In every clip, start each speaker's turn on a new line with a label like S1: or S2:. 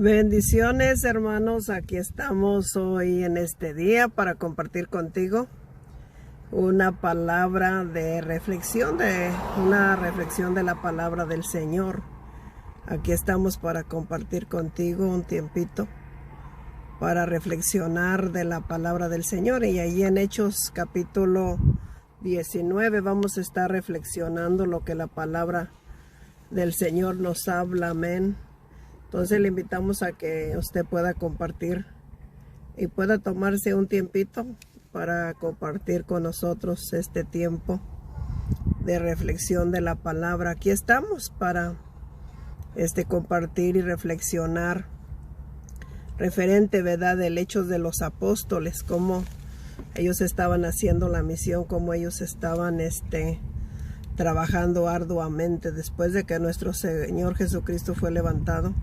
S1: Bendiciones, hermanos. Aquí estamos hoy en este día para compartir contigo una palabra de reflexión, una reflexión de la palabra del Señor. Aquí estamos para compartir contigo un tiempito para reflexionar de la palabra del Señor. Y ahí en Hechos capítulo 19 vamos a estar reflexionando lo que la palabra del Señor nos habla. Amén. Entonces le invitamos a que usted pueda compartir y pueda tomarse un tiempito para compartir con nosotros este tiempo de reflexión de la palabra. Aquí estamos para compartir y reflexionar referente, ¿verdad?, del Hechos de los Apóstoles, cómo ellos estaban haciendo la misión, cómo ellos estaban trabajando arduamente después de que nuestro Señor Jesucristo fue levantado,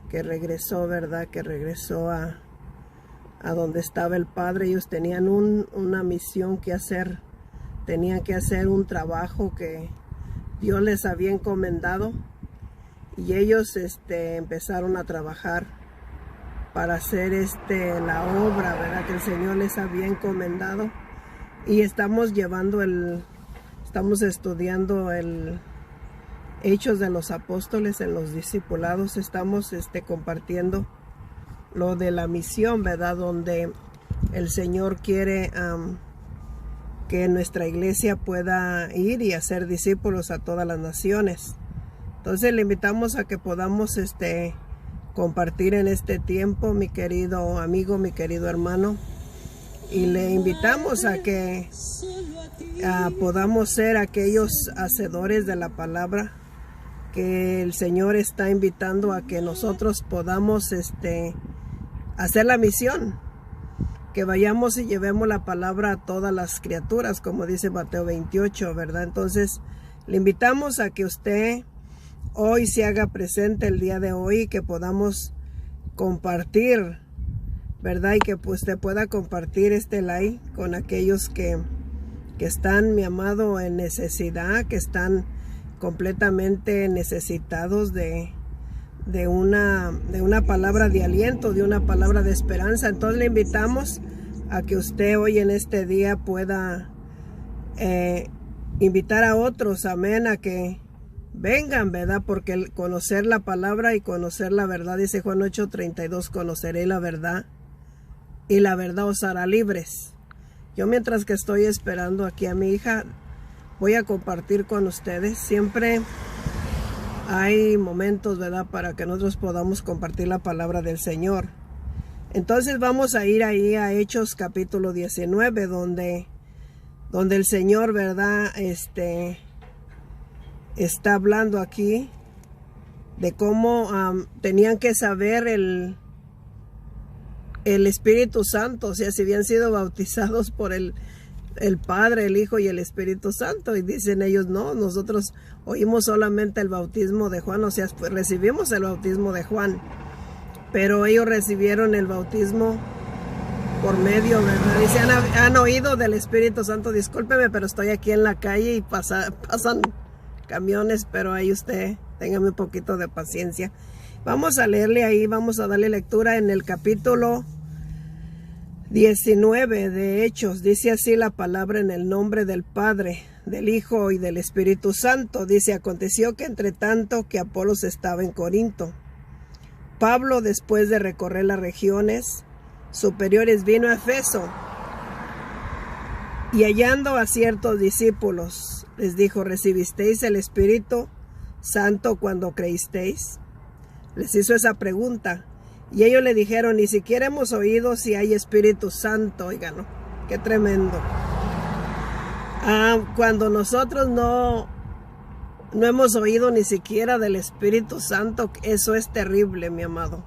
S1: que regresó, ¿verdad?, que regresó a donde estaba el Padre. Ellos tenían una misión que hacer, tenían que hacer un trabajo que Dios les había encomendado, y ellos empezaron a trabajar para hacer la obra, ¿verdad?, que el Señor les había encomendado. Y estamos estudiando el Hechos de los Apóstoles en los discipulados. Estamos compartiendo lo de la misión, ¿verdad?, donde el Señor quiere que nuestra iglesia pueda ir y hacer discípulos a todas las naciones. Entonces le invitamos a que podamos compartir en este tiempo, mi querido amigo, mi querido hermano, y le invitamos a que podamos ser aquellos hacedores de la palabra que el Señor está invitando a que nosotros podamos hacer la misión, que vayamos y llevemos la palabra a todas las criaturas, como dice Mateo 28, ¿verdad? Entonces le invitamos a que usted hoy se haga presente el día de hoy, que podamos compartir, ¿verdad? Y que usted pueda compartir este like con aquellos que están, mi amado, en necesidad, que están completamente necesitados de una palabra de aliento, de una palabra de esperanza. Entonces le invitamos a que usted hoy en este día pueda invitar a otros, amén, a que vengan, ¿verdad? Porque conocer la palabra y conocer la verdad, dice Juan 8:32, conoceré la verdad y la verdad os hará libres. Yo, mientras que estoy esperando aquí a mi hija, voy a compartir con ustedes. Siempre hay momentos, ¿verdad?, para que nosotros podamos compartir la palabra del Señor. Entonces vamos a ir ahí a Hechos capítulo 19, donde el Señor, ¿verdad?, está hablando aquí de cómo tenían que saber el Espíritu Santo, o sea, si habían sido bautizados por el Padre, el Hijo y el Espíritu Santo. Y dicen ellos, no, nosotros oímos solamente el bautismo de Juan, o sea, pues recibimos el bautismo de Juan, pero ellos recibieron el bautismo por medio, ¿verdad? Dice, han oído del Espíritu Santo. Discúlpeme, pero estoy aquí en la calle y pasan camiones, pero ahí usted téngame un poquito de paciencia. Vamos a leerle ahí, vamos a darle lectura en el capítulo 19 de Hechos. Dice así la palabra: en el nombre del Padre, del Hijo y del Espíritu Santo. Dice, aconteció que entre tanto que Apolos estaba en Corinto, Pablo, después de recorrer las regiones superiores, vino a Efeso, y hallando a ciertos discípulos, les dijo, ¿recibisteis el Espíritu Santo cuando creísteis? Les hizo esa pregunta, y ellos le dijeron, ni siquiera hemos oído si hay Espíritu Santo. Oigan, ¿no? Qué tremendo. Cuando nosotros no hemos oído ni siquiera del Espíritu Santo, eso es terrible, mi amado.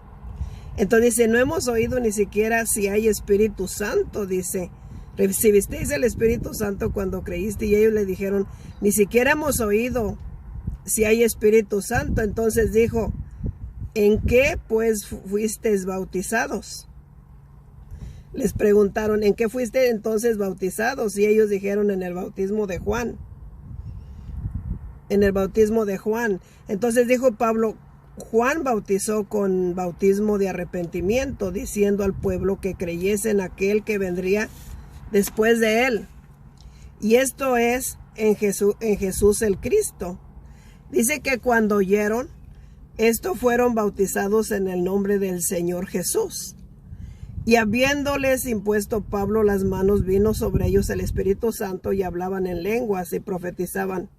S1: Entonces dice, no hemos oído ni siquiera si hay Espíritu Santo. Dice, ¿recibisteis el Espíritu Santo cuando creíste? Y ellos le dijeron, ni siquiera hemos oído si hay Espíritu Santo. Entonces dijo, ¿en qué pues fuisteis bautizados? Les preguntaron, ¿en qué fuiste entonces bautizados? Y ellos dijeron, en el bautismo de Juan. En el bautismo de Juan. Entonces dijo Pablo, Juan bautizó con bautismo de arrepentimiento, diciendo al pueblo que creyese en aquel que vendría después de él. Y esto es en Jesús el Cristo. Dice que cuando oyeron esto fueron bautizados en el nombre del Señor Jesús. Y habiéndoles impuesto Pablo las manos, vino sobre ellos el Espíritu Santo y hablaban en lenguas y profetizaban.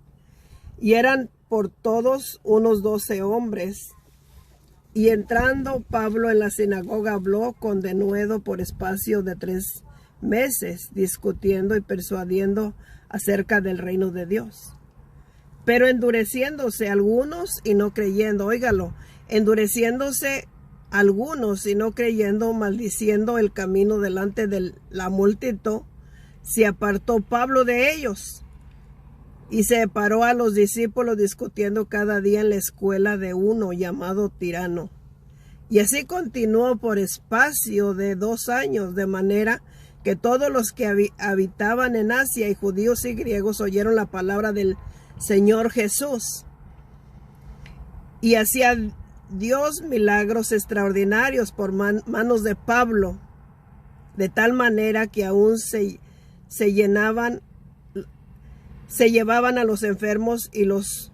S1: Y eran por todos unos 12 hombres. Y entrando Pablo en la sinagoga habló con denuedo por espacio de 3 meses, discutiendo y persuadiendo acerca del reino de Dios. Pero endureciéndose algunos y no creyendo, óigalo, endureciéndose algunos y no creyendo, maldiciendo el camino delante de la multitud, se apartó Pablo de ellos y separó a los discípulos discutiendo cada día en la escuela de uno llamado Tirano. Y así continuó por espacio de 2 años, de manera que todos los que habitaban en Asia, y judíos y griegos, oyeron la palabra del Señor Jesús. Y hacía Dios milagros extraordinarios por manos de Pablo, de tal manera que aún se llevaban a los enfermos y los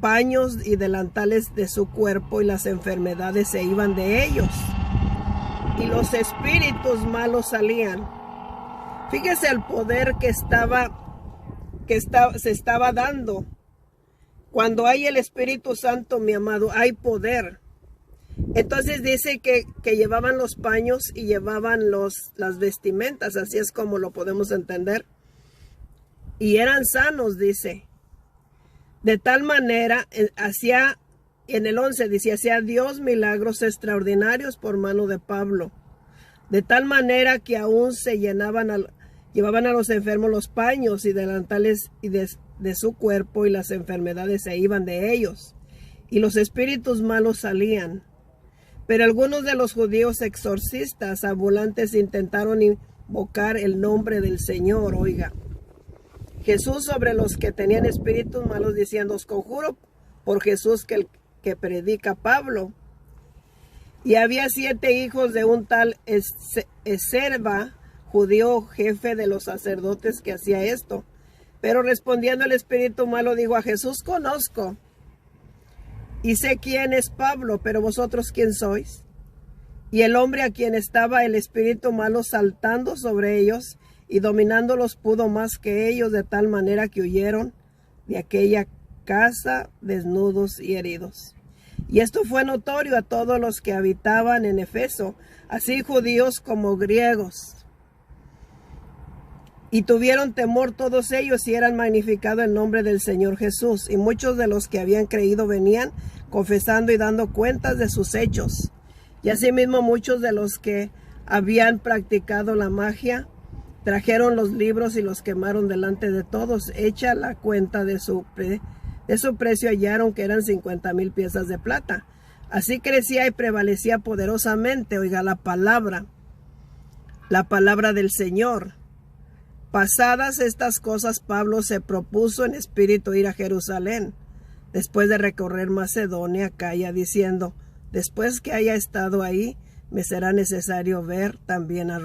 S1: paños y delantales de su cuerpo, y las enfermedades se iban de ellos, y los espíritus malos salían. Fíjese el poder que se estaba dando. Cuando hay el Espíritu Santo, mi amado, hay poder. Entonces dice que llevaban los paños y llevaban las vestimentas, así es como lo podemos entender. Y eran sanos, dice. De tal manera, en el 11 dice, hacía Dios milagros extraordinarios por mano de Pablo. De tal manera que aún llevaban a los enfermos los paños y delantales y de su cuerpo, y las enfermedades se iban de ellos, y los espíritus malos salían. Pero algunos de los judíos exorcistas ambulantes intentaron invocar el nombre del Señor, oiga, Jesús, sobre los que tenían espíritus malos, diciendo, os conjuro por Jesús que predica Pablo. Y había 7 hijos de un tal Eserba, judío, jefe de los sacerdotes, que hacía esto. Pero respondiendo el espíritu malo, dijo, a Jesús conozco y sé quién es Pablo, pero vosotros quién sois. Y el hombre a quien estaba el espíritu malo saltando sobre ellos y dominándolos pudo más que ellos, de tal manera que huyeron de aquella casa desnudos y heridos. Y esto fue notorio a todos los que habitaban en Efeso, así judíos como griegos. Y tuvieron temor todos ellos, y eran magnificado el nombre del Señor Jesús. Y muchos de los que habían creído venían confesando y dando cuentas de sus hechos. Y asimismo muchos de los que habían practicado la magia trajeron los libros y los quemaron delante de todos. Hecha la cuenta de su precio, hallaron que eran 50,000 piezas de plata. Así crecía y prevalecía poderosamente, oiga, la palabra del Señor. Pasadas estas cosas, Pablo se propuso en espíritu ir a Jerusalén, después de recorrer Macedonia, Acaya, diciendo, después que haya estado ahí, me será necesario ver también a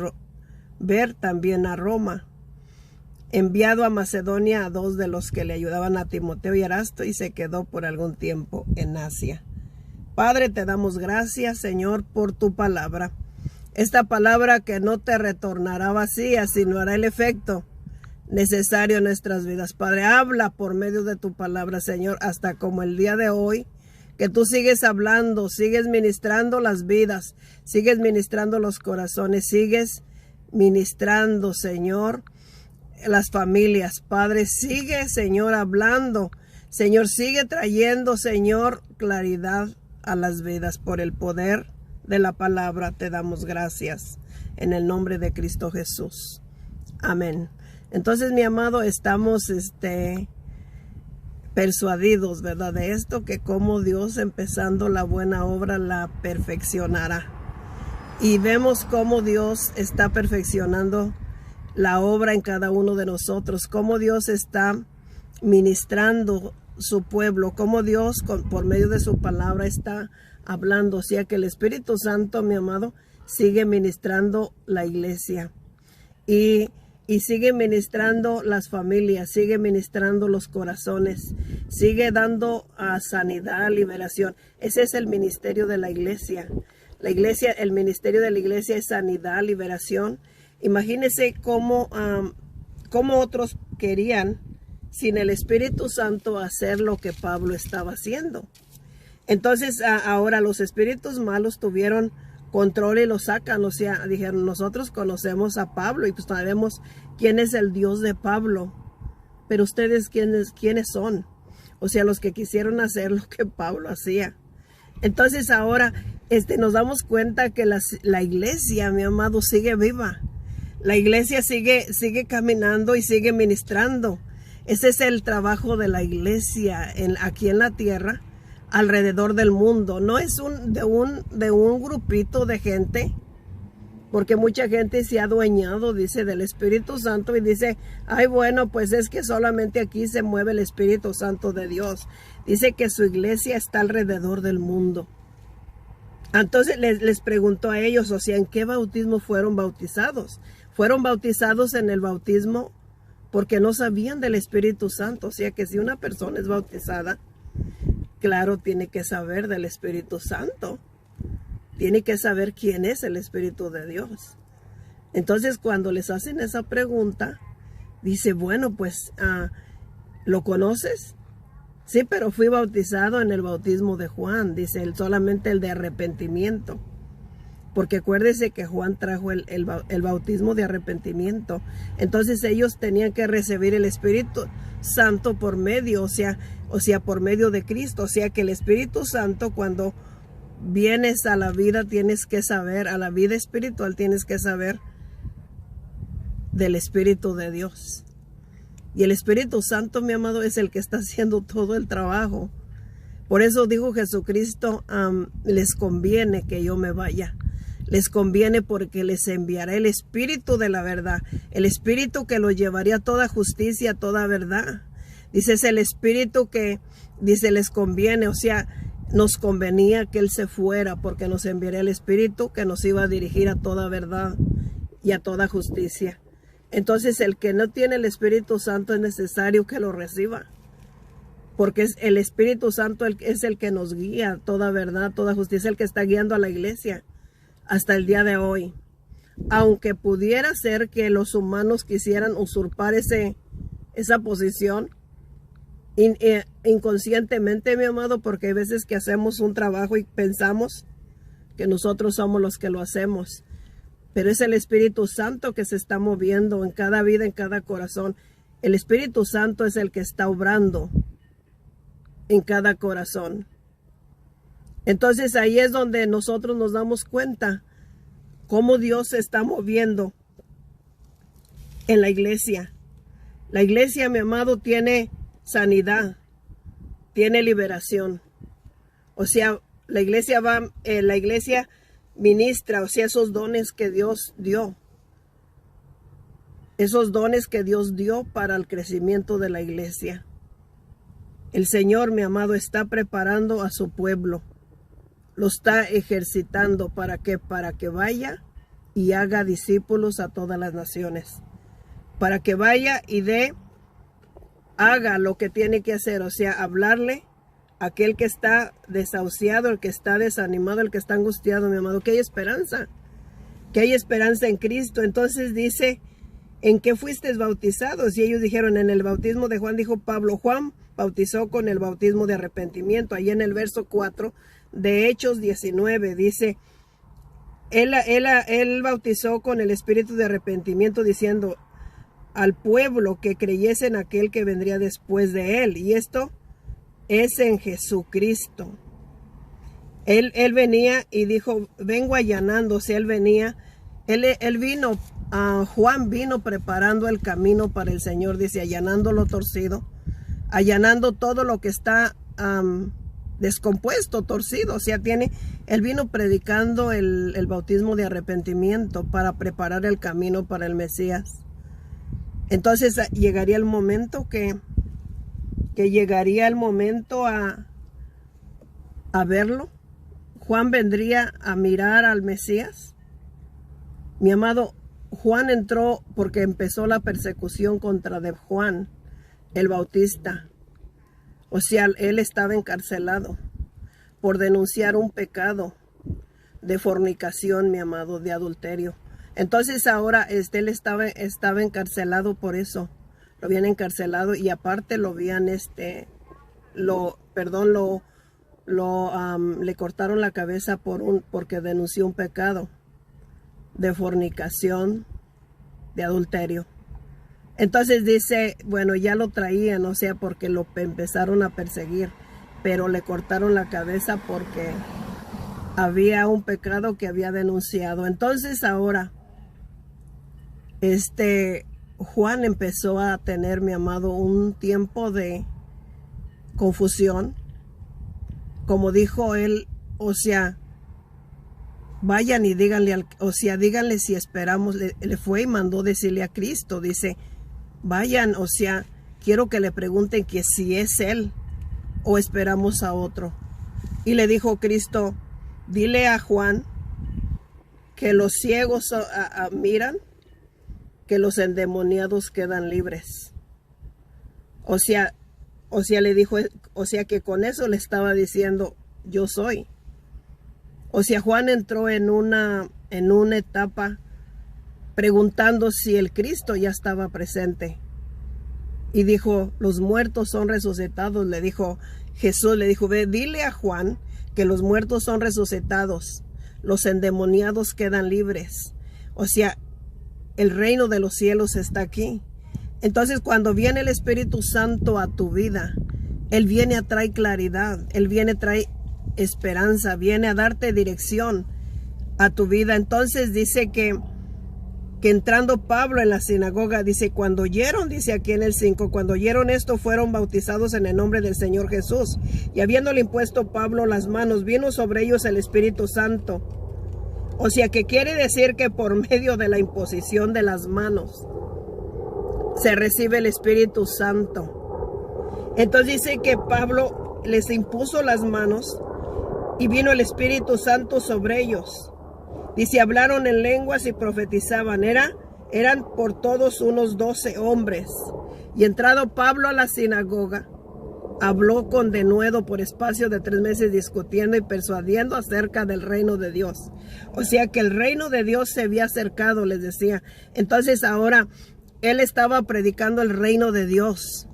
S1: Roma. Enviado a Macedonia a 2 de los que le ayudaban, a Timoteo y Erasto, y se quedó por algún tiempo en Asia. Padre, te damos gracias, Señor, por tu palabra. Esta palabra que no te retornará vacía, sino hará el efecto necesario en nuestras vidas. Padre, habla por medio de tu palabra, Señor, hasta como el día de hoy, que tú sigues hablando, sigues ministrando las vidas, sigues ministrando los corazones, sigues ministrando, Señor, las familias. Padre, sigue, Señor, hablando. Señor, sigue trayendo, Señor, claridad a las vidas por el poder de la palabra. Te damos gracias en el nombre de Cristo Jesús. Amén. Entonces, mi amado, estamos persuadidos, ¿verdad? De esto, que como Dios, empezando la buena obra, la perfeccionará. Y vemos cómo Dios está perfeccionando la obra en cada uno de nosotros, cómo Dios está ministrando su pueblo, cómo Dios por medio de su palabra está hablando. O sea que el Espíritu Santo, mi amado, sigue ministrando la iglesia y sigue ministrando las familias, sigue ministrando los corazones, sigue dando sanidad, liberación. Ese es el ministerio de la iglesia. La iglesia, el ministerio de la iglesia es sanidad, liberación. Imagínense cómo otros querían sin el Espíritu Santo hacer lo que Pablo estaba haciendo. Entonces ahora los espíritus malos tuvieron control y lo sacan. O sea, dijeron, nosotros conocemos a Pablo y pues sabemos quién es el Dios de Pablo, pero ustedes quiénes son. O sea, los que quisieron hacer lo que Pablo hacía. Entonces ahora nos damos cuenta que la iglesia, mi amado, sigue viva. La iglesia sigue caminando y sigue ministrando. Ese es el trabajo de la iglesia aquí en la tierra, alrededor del mundo. No es de un grupito de gente, porque mucha gente se ha adueñado, dice, del Espíritu Santo y dice, ay, bueno, pues es que solamente aquí se mueve el Espíritu Santo de Dios. Dice que su iglesia está alrededor del mundo. Entonces les preguntó a ellos, o sea, ¿en qué bautismo fueron bautizados? Fueron bautizados en el bautismo porque no sabían del Espíritu Santo. O sea que si una persona es bautizada, claro, tiene que saber del Espíritu Santo. Tiene que saber quién es el Espíritu de Dios. Entonces, cuando les hacen esa pregunta, dice, bueno, pues, ¿lo conoces? Sí, pero fui bautizado en el bautismo de Juan. Dice, solamente el de arrepentimiento. Porque acuérdese que Juan trajo el bautismo de arrepentimiento. Entonces ellos tenían que recibir el Espíritu Santo por medio, o sea, por medio de Cristo. O sea que el Espíritu Santo, cuando vienes a la vida, tienes que saber, a la vida espiritual tienes que saber del Espíritu de Dios. Y el Espíritu Santo, mi amado, es el que está haciendo todo el trabajo. Por eso dijo Jesucristo, les conviene que yo me vaya. Les conviene porque les enviaré el Espíritu de la verdad. El Espíritu que los llevaría a toda justicia, a toda verdad. Dice, es el Espíritu que, dice, les conviene. O sea, nos convenía que Él se fuera porque nos enviaría el Espíritu que nos iba a dirigir a toda verdad y a toda justicia. Entonces, el que no tiene el Espíritu Santo es necesario que lo reciba. Porque es el Espíritu Santo es el que nos guía a toda verdad, toda justicia, el que está guiando a la iglesia hasta el día de hoy. Aunque pudiera ser que los humanos quisieran usurpar esa posición inconscientemente, mi amado, porque hay veces que hacemos un trabajo y pensamos que nosotros somos los que lo hacemos. Pero es el Espíritu Santo que se está moviendo en cada vida, en cada corazón. El Espíritu Santo es el que está obrando en cada corazón. Entonces ahí es donde nosotros nos damos cuenta cómo Dios se está moviendo en la iglesia. La iglesia, mi amado, tiene sanidad, tiene liberación. O sea, la iglesia ministra, o sea, esos dones que Dios dio. Esos dones que Dios dio para el crecimiento de la iglesia. El Señor, mi amado, está preparando a su pueblo. Lo está ejercitando para que vaya y haga discípulos a todas las naciones. Para que vaya y haga lo que tiene que hacer. O sea, hablarle a aquel que está desahuciado, el que está desanimado, el que está angustiado, mi amado. Que hay esperanza. Que hay esperanza en Cristo. Entonces dice, ¿en qué fuisteis bautizados? Y ellos dijeron, en el bautismo de Juan. Dijo Pablo, Juan bautizó con el bautismo de arrepentimiento. Ahí en el verso 4 de Hechos 19 dice, él bautizó con el espíritu de arrepentimiento, diciendo al pueblo que creyese en aquel que vendría después de él. Y esto es en Jesucristo. Él venía y dijo, vengo allanando. O sea, él vino, Juan vino preparando el camino para el Señor, dice, allanando lo torcido, allanando todo lo que está descompuesto, torcido. O sea, él vino predicando el bautismo de arrepentimiento para preparar el camino para el Mesías. Entonces llegaría el momento que que llegaría el momento a verlo. Juan vendría a mirar al Mesías. Mi amado, Juan entró porque empezó la persecución contra de Juan el Bautista. O sea, él estaba encarcelado por denunciar un pecado de fornicación, mi amado, de adulterio. Entonces ahora él estaba encarcelado por eso. Lo habían encarcelado y aparte lo habían le cortaron la cabeza porque denunció un pecado de fornicación, de adulterio. Entonces dice, bueno, ya lo traían, o sea, porque lo empezaron a perseguir, pero le cortaron la cabeza porque había un pecado que había denunciado. Entonces ahora, Juan empezó a tener, mi amado, un tiempo de confusión. Como dijo él, o sea, vayan y díganle, díganle si esperamos, le fue y mandó decirle a Cristo, dice, vayan, o sea, quiero que le pregunten que si es él o esperamos a otro. Y le dijo Cristo, dile a Juan que los ciegos miran, que los endemoniados quedan libres. O sea, le dijo, o sea que con eso le estaba diciendo, yo soy. O sea, Juan entró en una etapa preguntando si el Cristo ya estaba presente. Y dijo, los muertos son resucitados. Le dijo Jesús, le dijo, ve, dile a Juan que los muertos son resucitados, los endemoniados quedan libres. O sea, el reino de los cielos está aquí. Entonces, cuando viene el Espíritu Santo a tu vida, Él viene a traer claridad, Él viene a traer esperanza, viene a darte dirección a tu vida. Entonces dice que entrando Pablo en la sinagoga, dice, cuando oyeron, dice aquí en el 5, cuando oyeron esto, fueron bautizados en el nombre del Señor Jesús. Y habiéndole impuesto Pablo las manos, vino sobre ellos el Espíritu Santo. O sea, que quiere decir que por medio de la imposición de las manos se recibe el Espíritu Santo. Entonces dice que Pablo les impuso las manos y vino el Espíritu Santo sobre ellos. Dice, hablaron en lenguas y profetizaban. Eran por todos unos 12 hombres. Y entrado Pablo a la sinagoga, habló con denuedo por espacio de 3 meses, discutiendo y persuadiendo acerca del reino de Dios. O sea que el reino de Dios se había acercado, les decía. Entonces ahora él estaba predicando el reino de Dios.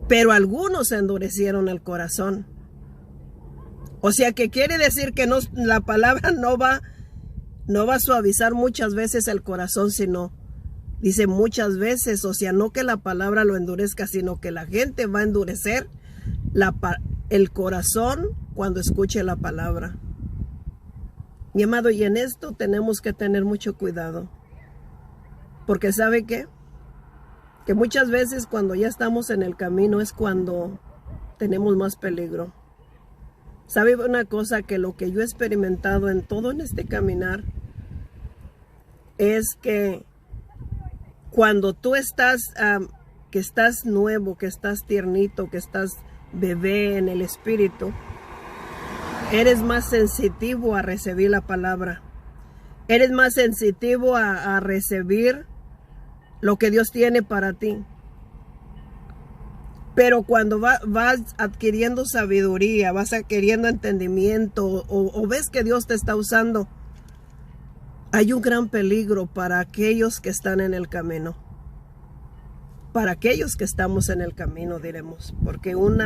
S1: Pero algunos endurecieron el corazón. O sea que quiere decir que la palabra no va a suavizar muchas veces el corazón, sino, dice muchas veces, o sea, no que la palabra lo endurezca, sino que la gente va a endurecer el corazón cuando escuche la palabra. Mi amado, y en esto tenemos que tener mucho cuidado. Porque ¿sabe qué? Que muchas veces cuando ya estamos en el camino es cuando tenemos más peligro. ¿Sabe una cosa? Que lo que yo he experimentado en este caminar es que cuando tú estás, que estás nuevo, que estás tiernito, que estás bebé en el espíritu, eres más sensitivo a recibir la palabra. Eres más sensitivo a recibir lo que Dios tiene para ti. Pero cuando vas adquiriendo sabiduría, vas adquiriendo entendimiento o ves que Dios te está usando, hay un gran peligro para aquellos que están en el camino. Para aquellos que estamos en el camino, diremos. Porque un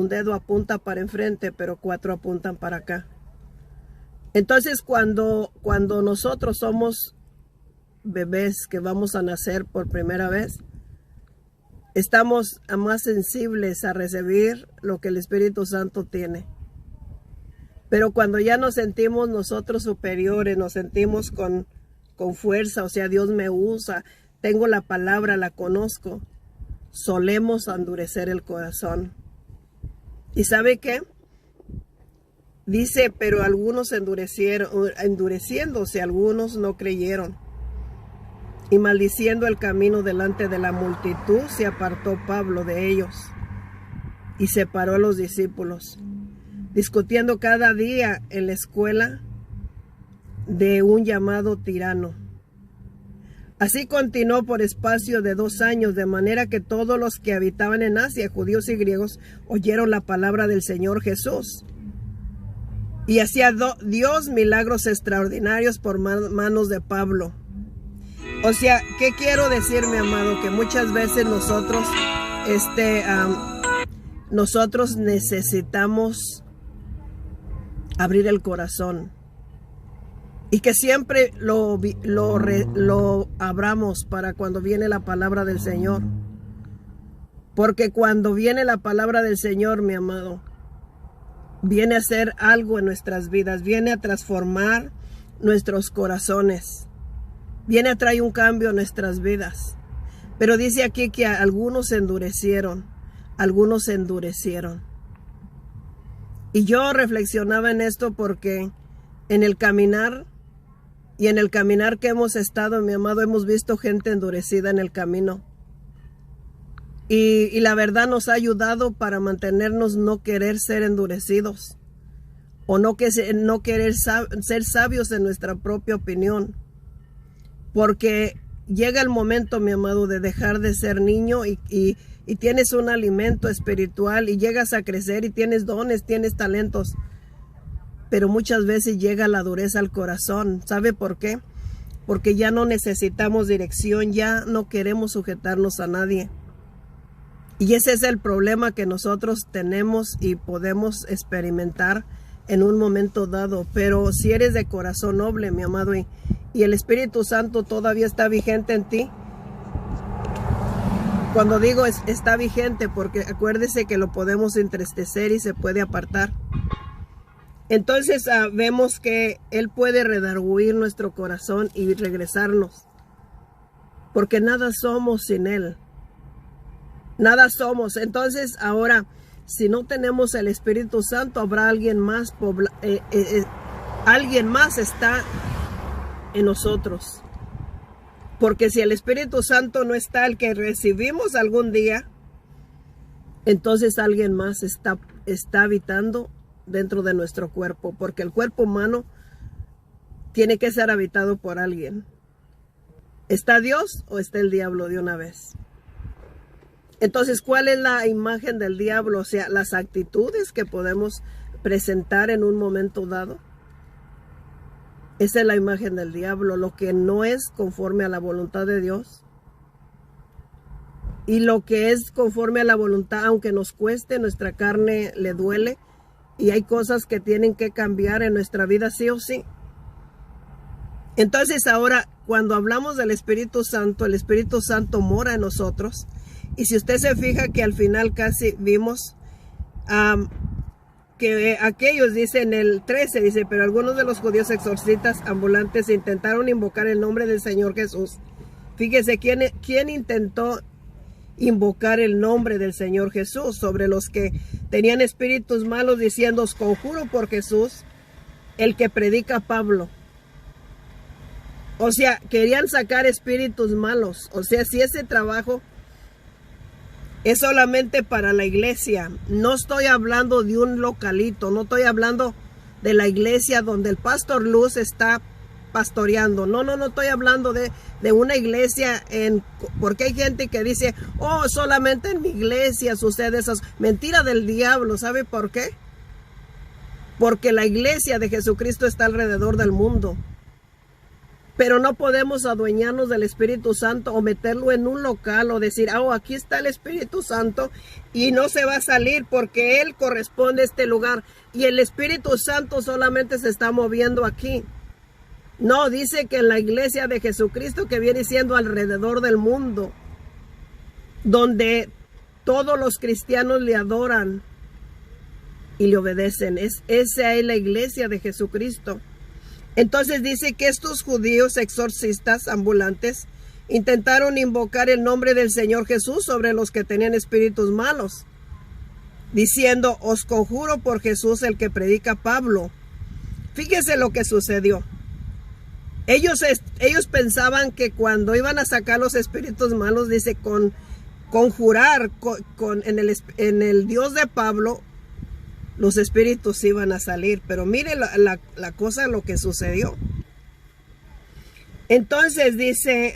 S1: dedo apunta para enfrente, pero 4 apuntan para acá. Entonces cuando nosotros somos bebés que vamos a nacer por primera vez, estamos más sensibles a recibir lo que el Espíritu Santo tiene. Pero cuando ya nos sentimos nosotros superiores, nos sentimos con fuerza, o sea, Dios me usa, tengo la palabra, la conozco, solemos endurecer el corazón. ¿Y sabe qué? Dice, pero algunos endureciéndose, algunos no creyeron. Y maldiciendo el camino delante de la multitud, se apartó Pablo de ellos y separó a los discípulos, discutiendo cada día en la escuela de un llamado tirano. Así continuó por espacio de 2 años, de manera que todos los que habitaban en Asia, judíos y griegos, oyeron la palabra del Señor Jesús. Y hacía Dios milagros extraordinarios por manos de Pablo. O sea, ¿qué quiero decir, mi amado? Que muchas veces nosotros necesitamos abrir el corazón. Y que siempre lo abramos para cuando viene la palabra del Señor. Porque cuando viene la palabra del Señor, mi amado, viene a hacer algo en nuestras vidas. Viene a transformar nuestros corazones. Viene a traer un cambio en nuestras vidas. Pero dice aquí que algunos se endurecieron. Algunos se endurecieron. Y yo reflexionaba en esto porque en el caminar y en el caminar que hemos estado, mi amado, hemos visto gente endurecida en el camino. Y la verdad nos ha ayudado para mantenernos no querer ser endurecidos. O no querer ser sabios en nuestra propia opinión. Porque llega el momento, mi amado, de dejar de ser niño y tienes un alimento espiritual y llegas a crecer y tienes dones, tienes talentos. Pero muchas veces llega la dureza al corazón. ¿Sabe por qué? Porque ya no necesitamos dirección, ya no queremos sujetarnos a nadie. Y ese es el problema que nosotros tenemos y podemos experimentar en un momento dado. Pero si eres de corazón noble, mi amado, y el Espíritu Santo todavía está vigente en ti. Cuando digo está vigente, porque acuérdese que lo podemos entristecer y se puede apartar. Entonces vemos que Él puede redarguir nuestro corazón y regresarnos. Porque nada somos sin Él. Nada somos. Entonces ahora, si no tenemos el Espíritu Santo, habrá alguien más. Alguien más está en nosotros. Porque si el Espíritu Santo no está, el que recibimos algún día, entonces alguien más está habitando dentro de nuestro cuerpo. Porque el cuerpo humano tiene que ser habitado por alguien. ¿Está Dios o está el diablo de una vez? Entonces, ¿cuál es la imagen del diablo? O sea, las actitudes que podemos presentar en un momento dado. Esa es la imagen del diablo, lo que no es conforme a la voluntad de Dios. Y lo que es conforme a la voluntad, aunque nos cueste, nuestra carne le duele. Y hay cosas que tienen que cambiar en nuestra vida sí o sí. Entonces ahora, cuando hablamos del Espíritu Santo, el Espíritu Santo mora en nosotros. Y si usted se fija que al final casi vimos que aquellos, dice en el 13, dice, pero algunos de los judíos exorcistas ambulantes intentaron invocar el nombre del Señor Jesús. Fíjese, ¿quién intentó invocar el nombre del Señor Jesús sobre los que tenían espíritus malos, diciendo, os conjuro por Jesús, el que predica Pablo? O sea, querían sacar espíritus malos. O sea, si ese trabajo es solamente para la iglesia. No estoy hablando de un localito, no estoy hablando de la iglesia donde el pastor Luz está pastoreando. No estoy hablando de una iglesia porque hay gente que dice, oh, solamente en mi iglesia sucede eso. Mentira del diablo. ¿Sabe por qué? Porque la iglesia de Jesucristo está alrededor del mundo. Pero no podemos adueñarnos del Espíritu Santo o meterlo en un local o decir, oh, aquí está el Espíritu Santo y no se va a salir porque Él corresponde a este lugar. Y el Espíritu Santo solamente se está moviendo aquí. No, dice que en la iglesia de Jesucristo, que viene siendo alrededor del mundo, donde todos los cristianos le adoran y le obedecen. Esa es la iglesia de Jesucristo. Entonces dice que estos judíos exorcistas ambulantes intentaron invocar el nombre del Señor Jesús sobre los que tenían espíritus malos, diciendo, os conjuro por Jesús el que predica Pablo. Fíjese lo que sucedió. Ellos pensaban que cuando iban a sacar los espíritus malos, dice, conjurar en el Dios de Pablo, los espíritus iban a salir. Pero mire la cosa, lo que sucedió. Entonces dice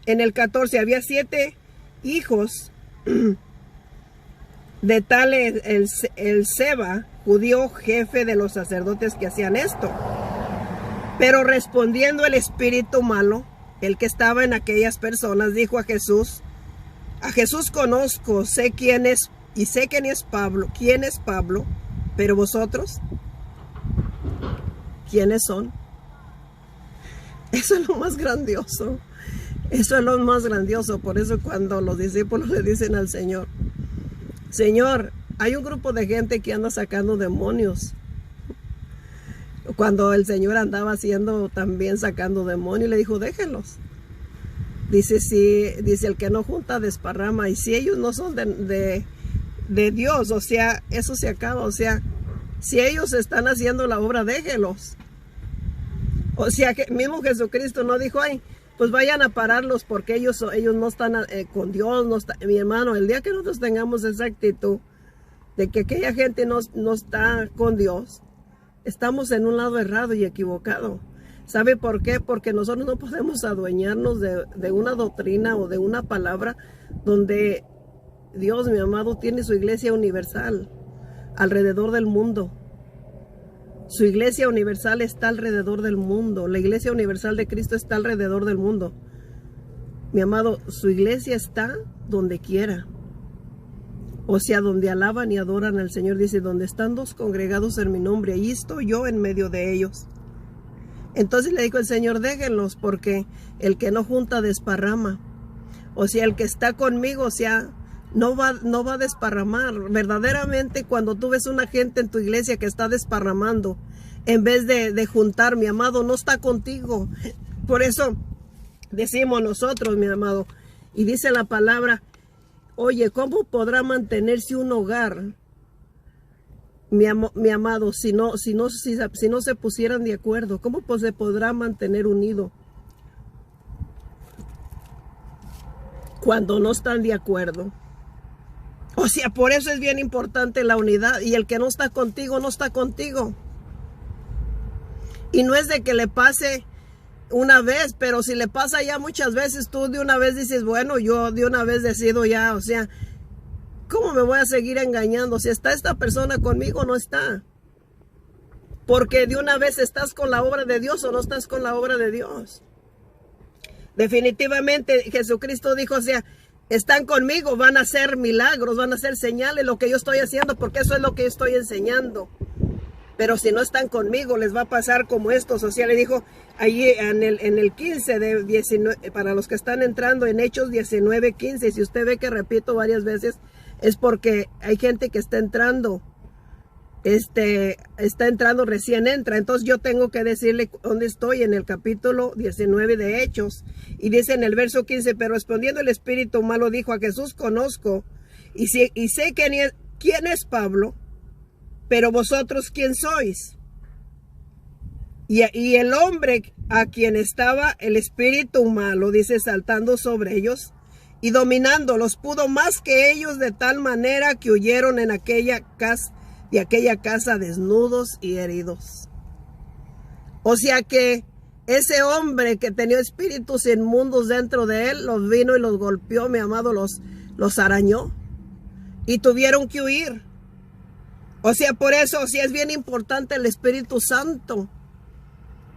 S1: en el 14, había 7 hijos de tal el Seba, judío, jefe de los sacerdotes que hacían esto. Pero respondiendo el espíritu malo, el que estaba en aquellas personas, dijo a Jesús conozco, sé quién es, y sé quién es Pablo, pero vosotros, ¿quiénes son? Eso es lo más grandioso. Eso es lo más grandioso. Por eso cuando los discípulos le dicen al Señor, Señor, hay un grupo de gente que anda sacando demonios. Cuando el Señor andaba haciendo también sacando demonios, le dijo, déjenlos. Dice, el que no junta desparrama. Y si ellos no son de Dios, o sea, eso se acaba. O sea, si ellos están haciendo la obra, déjenlos. O sea, que mismo Jesucristo no dijo, ay, pues vayan a pararlos porque ellos no están con Dios. No está. Mi hermano, el día que nosotros tengamos esa actitud de que aquella gente no está con Dios, estamos en un lado errado y equivocado. ¿Sabe por qué? Porque nosotros no podemos adueñarnos de una doctrina o de una palabra donde Dios, mi amado, tiene su iglesia universal alrededor del mundo. Su iglesia universal está alrededor del mundo. La iglesia universal de Cristo está alrededor del mundo. Mi amado, su iglesia está donde quiera. O sea, donde alaban y adoran al Señor. Dice, donde están 2 congregados en mi nombre, ahí estoy yo en medio de ellos. Entonces le dijo el Señor, déjenlos, porque el que no junta desparrama. O sea, el que está conmigo, o sea, no va a desparramar. Verdaderamente, cuando tú ves una gente en tu iglesia que está desparramando, en vez de juntar, mi amado, no está contigo. Por eso decimos nosotros, mi amado, y dice la palabra, oye, ¿cómo podrá mantenerse un hogar, mi amado, si no se pusieran de acuerdo? ¿Cómo pues se podrá mantener unido cuando no están de acuerdo? O sea, por eso es bien importante la unidad. Y el que no está contigo, no está contigo. Y no es de que le pase una vez, pero si le pasa ya muchas veces, tú de una vez dices, bueno, yo de una vez decido ya, o sea, ¿cómo me voy a seguir engañando? Si está esta persona conmigo, no está. Porque de una vez estás con la obra de Dios o no estás con la obra de Dios. Definitivamente Jesucristo dijo, o sea, están conmigo, van a hacer milagros, van a hacer señales, lo que yo estoy haciendo, porque eso es lo que yo estoy enseñando. Pero si no están conmigo, les va a pasar como estos. O sea, le dijo allí en el 15 de 19, para los que están entrando en Hechos 19:15, si usted ve que repito varias veces, es porque hay gente que está entrando, recién entra. Entonces yo tengo que decirle dónde estoy, en el capítulo 19 de Hechos. Y dice en el verso 15, pero respondiendo el espíritu malo dijo, a Jesús conozco y sé quién es Pablo, pero vosotros ¿quién sois? Y el hombre a quien estaba el espíritu malo, dice, saltando sobre ellos y dominándolos, pudo más que ellos, de tal manera que huyeron de aquella casa desnudos y heridos. O sea que ese hombre que tenía espíritus inmundos dentro de él, los vino y los golpeó, mi amado, los arañó y tuvieron que huir. O sea, por eso, o sea, es bien importante el Espíritu Santo.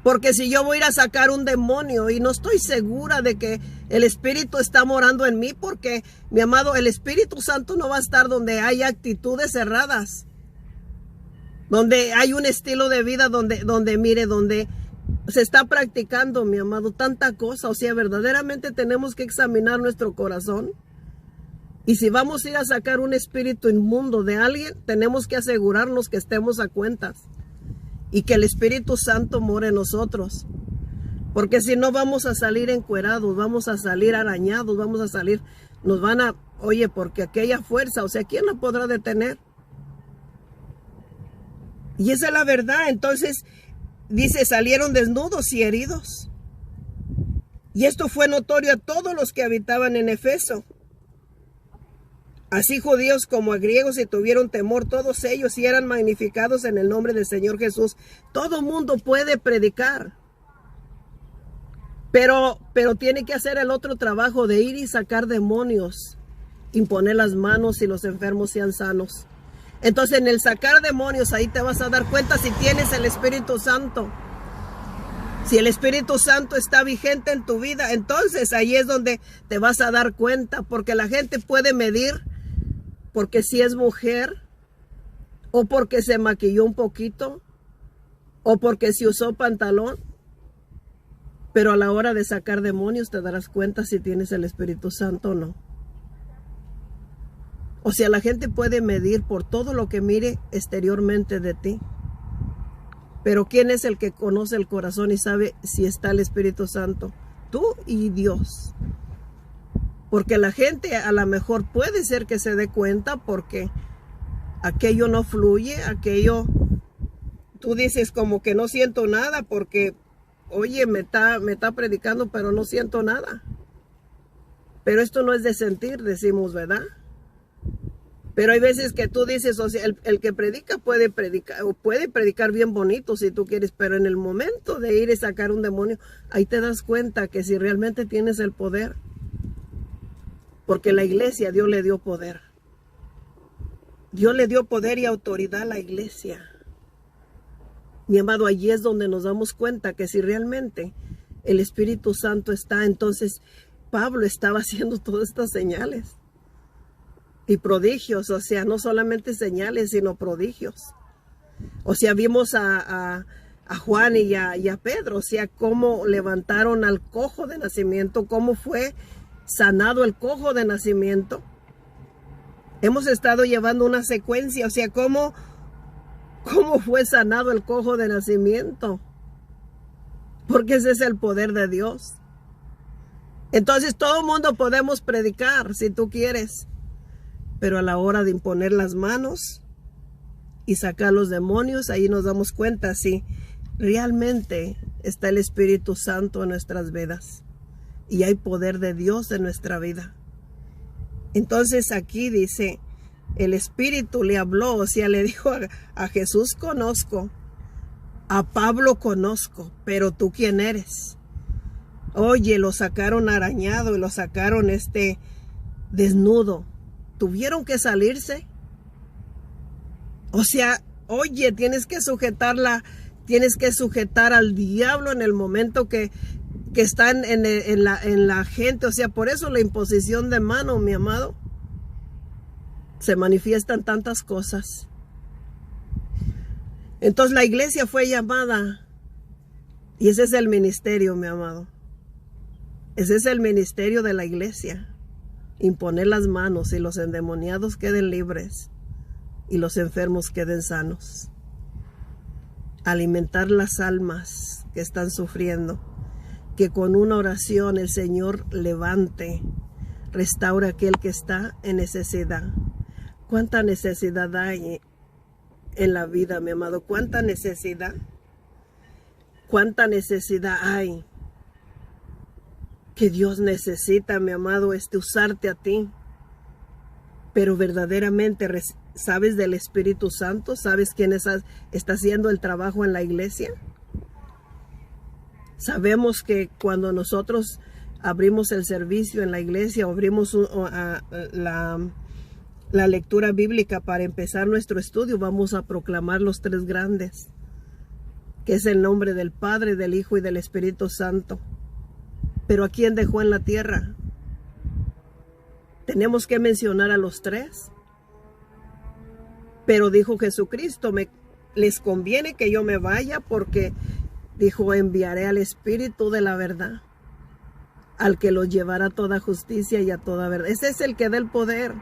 S1: Porque si yo voy a ir a sacar un demonio y no estoy segura de que el Espíritu está morando en mí, porque, mi amado, el Espíritu Santo no va a estar donde hay actitudes cerradas, donde hay un estilo de vida, donde se está practicando, mi amado, tanta cosa. O sea, verdaderamente tenemos que examinar nuestro corazón. Y si vamos a ir a sacar un espíritu inmundo de alguien, tenemos que asegurarnos que estemos a cuentas y que el Espíritu Santo more en nosotros. Porque si no, vamos a salir encuerados, vamos a salir arañados, nos van a, oye, porque aquella fuerza, o sea, ¿quién la podrá detener? Y esa es la verdad. Entonces, dice, salieron desnudos y heridos. Y esto fue notorio a todos los que habitaban en Efeso. Así judíos como a griegos, y tuvieron temor todos ellos y eran magnificados en el nombre del Señor Jesús. Todo mundo puede predicar. Pero tiene que hacer el otro trabajo de ir y sacar demonios, imponer las manos y los enfermos sean sanos. Entonces, en el sacar demonios, ahí te vas a dar cuenta si tienes el Espíritu Santo. Si el Espíritu Santo está vigente en tu vida, entonces ahí es donde te vas a dar cuenta, porque la gente puede medir, porque si es mujer, o porque se maquilló un poquito, o porque se usó pantalón. Pero a la hora de sacar demonios te darás cuenta si tienes el Espíritu Santo o no. O sea, la gente puede medir por todo lo que mire exteriormente de ti. Pero ¿quién es el que conoce el corazón y sabe si está el Espíritu Santo? Tú y Dios. Porque la gente a lo mejor puede ser que se dé cuenta porque aquello no fluye, aquello, tú dices como que no siento nada porque, oye, me está predicando pero no siento nada. Pero esto no es de sentir, decimos, ¿verdad? Pero hay veces que tú dices, o sea, el que predica puede predicar bien bonito si tú quieres, pero en el momento de ir y sacar un demonio, ahí te das cuenta que si realmente tienes el poder. Porque la iglesia, Dios le dio poder. Dios le dio poder y autoridad a la iglesia. Mi amado, allí es donde nos damos cuenta que si realmente el Espíritu Santo está, entonces Pablo estaba haciendo todas estas señales y prodigios, o sea, no solamente señales, sino prodigios. O sea, vimos a Juan y a Pedro, o sea, cómo levantaron al cojo de nacimiento, cómo fue sanado el cojo de nacimiento. Hemos estado llevando una secuencia, o sea, cómo fue sanado el cojo de nacimiento. Porque ese es el poder de Dios. Entonces todo el mundo podemos predicar si tú quieres. Pero a la hora de imponer las manos y sacar los demonios, ahí nos damos cuenta si realmente está el Espíritu Santo en nuestras vidas. Y hay poder de Dios en nuestra vida. Entonces aquí dice, el Espíritu le habló, o sea, le dijo a Jesús conozco, a Pablo conozco, pero tú quién eres. Oye, lo sacaron arañado y lo sacaron desnudo. Tuvieron que salirse. O sea, oye, tienes que sujetar al diablo en el momento que están en la gente. O sea, por eso la imposición de mano, mi amado, se manifiestan tantas cosas. Entonces la iglesia fue llamada, y ese es el ministerio, mi amado. Ese es el ministerio de la iglesia. Imponer las manos y los endemoniados queden libres y los enfermos queden sanos. Alimentar las almas que están sufriendo. Que con una oración el Señor levante, restaure a aquel que está en necesidad. ¿Cuánta necesidad hay en la vida, mi amado? ¿Cuánta necesidad? ¿Cuánta necesidad hay? Que Dios necesita, mi amado, usarte a ti. Pero verdaderamente sabes del Espíritu Santo, sabes quién está haciendo el trabajo en la iglesia. Sabemos que cuando nosotros abrimos el servicio en la iglesia, abrimos la lectura bíblica para empezar nuestro estudio, vamos a proclamar los tres grandes, que es el nombre del Padre, del Hijo y del Espíritu Santo. Pero ¿a quién dejó en la tierra? Tenemos que mencionar a los tres. Pero dijo Jesucristo, les conviene que yo me vaya porque, dijo, enviaré al Espíritu de la verdad, al que los llevará a toda justicia y a toda verdad. Ese es el que da el poder.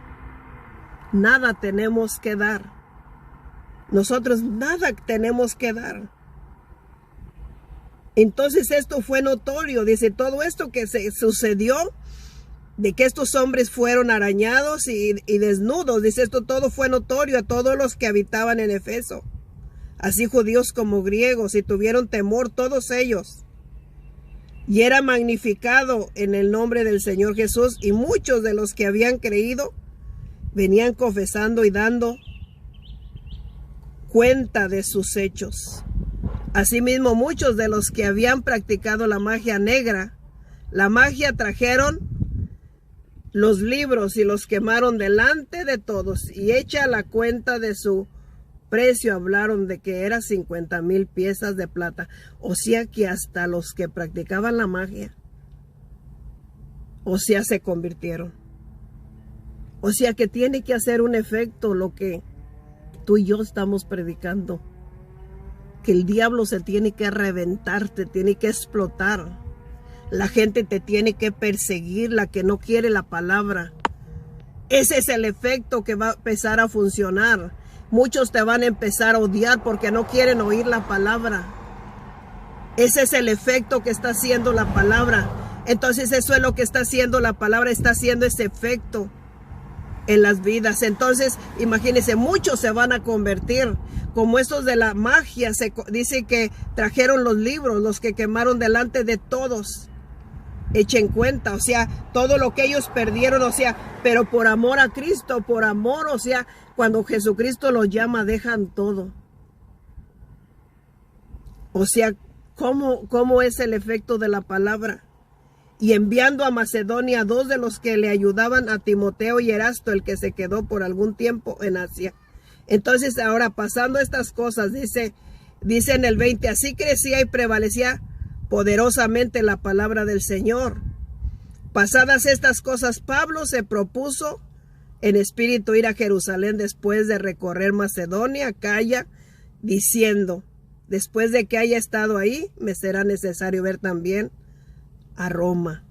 S1: Nada tenemos que dar. Nosotros nada tenemos que dar. Entonces esto fue notorio, dice, todo esto que se sucedió, de que estos hombres fueron arañados y desnudos, dice, esto todo fue notorio a todos los que habitaban en Efeso, así judíos como griegos, y tuvieron temor todos ellos. y era magnificado en el nombre del Señor Jesús, y muchos de los que habían creído venían confesando y dando cuenta de sus hechos. Asimismo, muchos de los que habían practicado la magia negra, la magia, trajeron los libros y los quemaron delante de todos, y hecha la cuenta de su precio, hablaron de que era 50,000 piezas de plata. O sea que hasta los que practicaban la magia, o sea, se convirtieron. O sea que tiene que hacer un efecto lo que tú y yo estamos predicando, que el diablo se tiene que reventar, te tiene que explotar. La gente te tiene que perseguir, la que no quiere la palabra. Ese es el efecto que va a empezar a funcionar. Muchos te van a empezar a odiar porque no quieren oír la palabra. Ese es el efecto que está haciendo la palabra. Entonces eso es lo que está haciendo la palabra, está haciendo ese efecto en las vidas. Entonces, imagínense, muchos se van a convertir. Como estos de la magia, se dice que trajeron los libros, los que quemaron delante de todos. Echen cuenta, o sea, todo lo que ellos perdieron, o sea, pero por amor a Cristo, por amor, o sea, cuando Jesucristo los llama, dejan todo. O sea, ¿cómo es el efecto de la palabra? Y enviando a Macedonia 2 de los que le ayudaban, a Timoteo y Erasto, el que se quedó por algún tiempo en Asia. Entonces, ahora pasando estas cosas, dice en el 20, así crecía y prevalecía poderosamente la palabra del Señor. Pasadas estas cosas, Pablo se propuso en espíritu ir a Jerusalén después de recorrer Macedonia, Acaya, diciendo, después de que haya estado ahí, me será necesario ver también a Roma.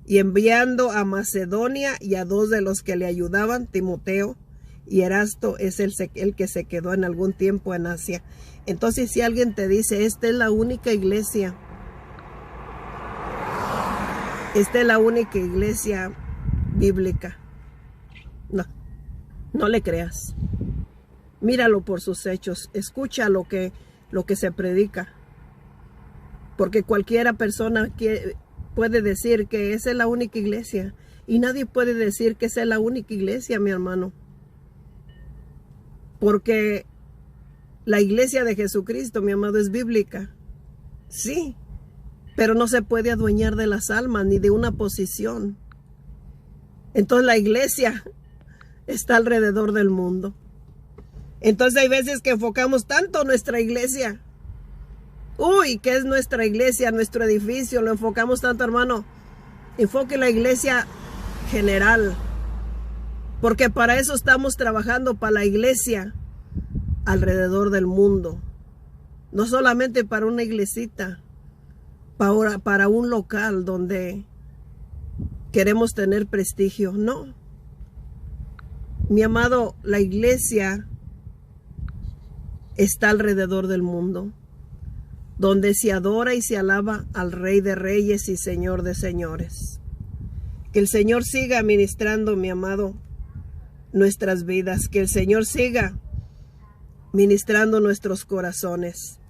S1: Y enviando a Macedonia y a 2 de los que le ayudaban, Timoteo y Erasto, es el que se quedó en algún tiempo en Asia. Entonces, si alguien te dice, esta es la única iglesia, esta es la única iglesia bíblica, no le creas. Míralo por sus hechos, escucha lo que se predica, porque cualquiera persona puede decir que esa es la única iglesia, y nadie puede decir que esa es la única iglesia, mi hermano, porque la iglesia de Jesucristo, mi amado, es bíblica, sí, pero no se puede adueñar de las almas ni de una posición. Entonces la iglesia está alrededor del mundo. Entonces hay veces que enfocamos tanto nuestra iglesia. Uy, ¿qué es nuestra iglesia? Nuestro edificio, lo enfocamos tanto, hermano. Enfoque la iglesia general. Porque para eso estamos trabajando, para la iglesia alrededor del mundo. No solamente para una iglesita, para un local donde queremos tener prestigio. No. Mi amado, la iglesia está alrededor del mundo, donde se adora y se alaba al Rey de Reyes y Señor de Señores. Que el Señor siga ministrando, mi amado, nuestras vidas. Que el Señor siga ministrando nuestros corazones.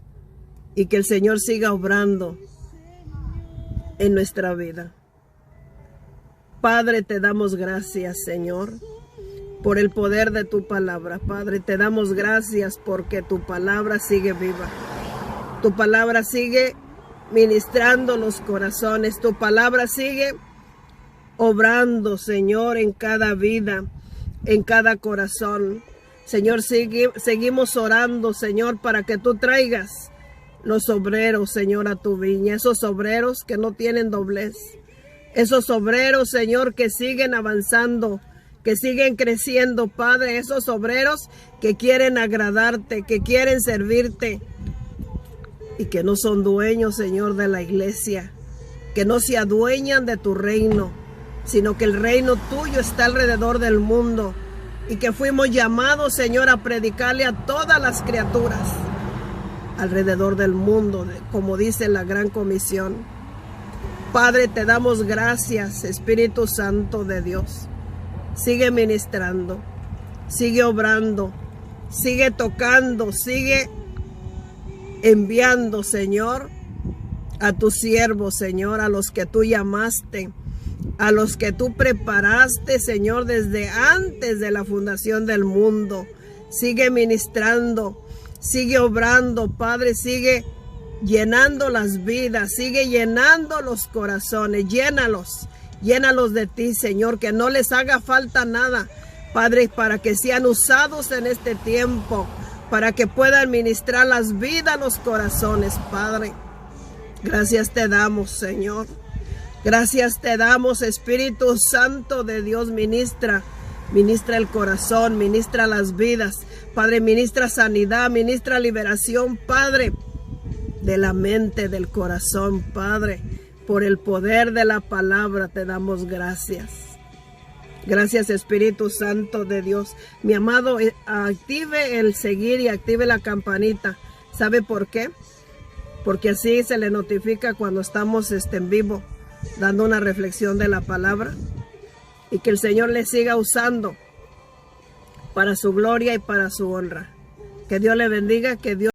S1: Y que el Señor siga obrando en nuestra vida. Padre, te damos gracias, Señor, por el poder de tu palabra. Padre, te damos gracias porque tu palabra sigue viva. Tu palabra sigue ministrando los corazones. Tu palabra sigue obrando, Señor, en cada vida, en cada corazón. Señor, seguimos orando, Señor, para que tú traigas los obreros, Señor, a tu viña. Esos obreros que no tienen doblez. Esos obreros, Señor, que siguen avanzando, que siguen creciendo, Padre. Esos obreros que quieren agradarte, que quieren servirte. Y que no son dueños, Señor, de la iglesia. Que no se adueñan de tu reino, sino que el reino tuyo está alrededor del mundo. Y que fuimos llamados, Señor, a predicarle a todas las criaturas alrededor del mundo, como dice la Gran Comisión. Padre, te damos gracias, Espíritu Santo de Dios. Sigue ministrando, sigue obrando, sigue tocando, sigue enviando, Señor, a tus siervos, Señor, a los que tú llamaste, a los que tú preparaste, Señor, desde antes de la fundación del mundo. Sigue ministrando, sigue obrando, Padre, sigue llenando las vidas, sigue llenando los corazones, llénalos de ti, Señor, que no les haga falta nada, Padre, para que sean usados en este tiempo, para que puedan ministrar las vidas, los corazones, Padre. Gracias te damos, Señor. Gracias te damos, Espíritu Santo de Dios, ministra el corazón, ministra las vidas, Padre, ministra sanidad, ministra liberación, Padre, de la mente, del corazón, Padre, por el poder de la palabra te damos gracias. Gracias, Espíritu Santo de Dios. Mi amado, active el seguir y active la campanita. ¿Sabe por qué? Porque así se le notifica cuando estamos en vivo, dando una reflexión de la palabra, y que el Señor le siga usando para su gloria y para su honra. Que Dios le bendiga, que Dios